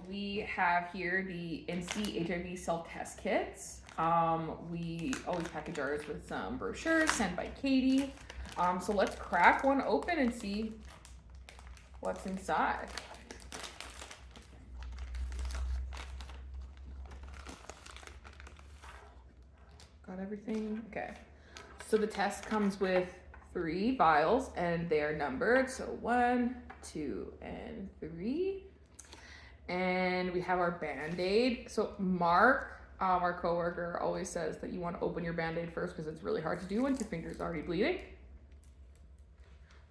we have here the INSTI HIV self-test kits. We always package ours with some brochures sent by Katie. So let's crack one open and see what's inside. Got everything? Okay. So the test comes with 3 vials and they're numbered. So 1, 2, and 3. And we have our Band-Aid. So Mark, our coworker, always says that you want to open your Band-Aid first because it's really hard to do once your finger's already bleeding.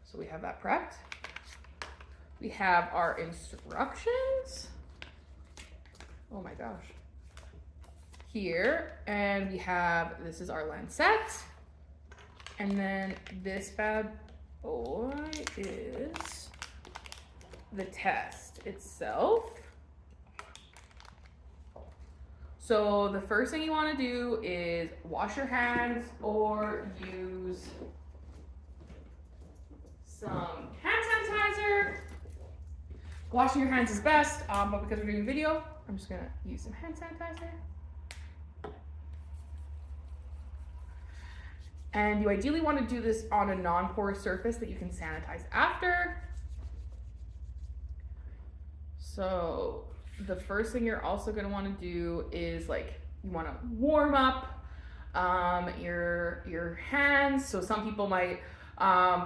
So we have that prepped. We have our instructions. Oh my gosh. Here, and we have, this is our lancet. And then this bad boy is the test itself. So the first thing you want to do is wash your hands or use some hand sanitizer. Washing your hands is best, but because we're doing a video, I'm just gonna use some hand sanitizer. And you ideally want to do this on a non-porous surface that you can sanitize after. So the first thing you're also going to want to do is you want to warm up your hands. So some people might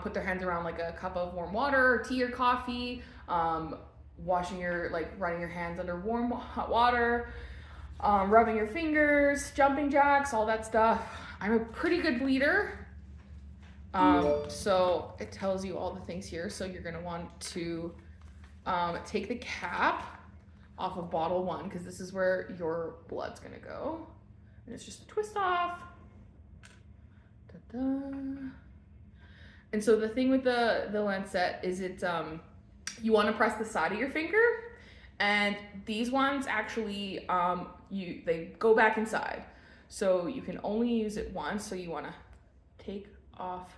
put their hands around a cup of warm water or tea or coffee, washing running your hands under warm hot water, rubbing your fingers, jumping jacks, all that stuff. I'm a pretty good bleeder, so it tells you all the things here. So you're gonna want to take the cap off of bottle 1 because this is where your blood's gonna go. And it's just a twist off. Ta-da. And so the thing with the lancet is you wanna press the side of your finger, and these ones actually, they go back inside. So you can only use it once, so you want to take off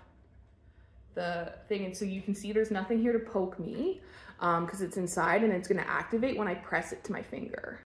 the thing. And so you can see there's nothing here to poke me because it's inside and it's going to activate when I press it to my finger.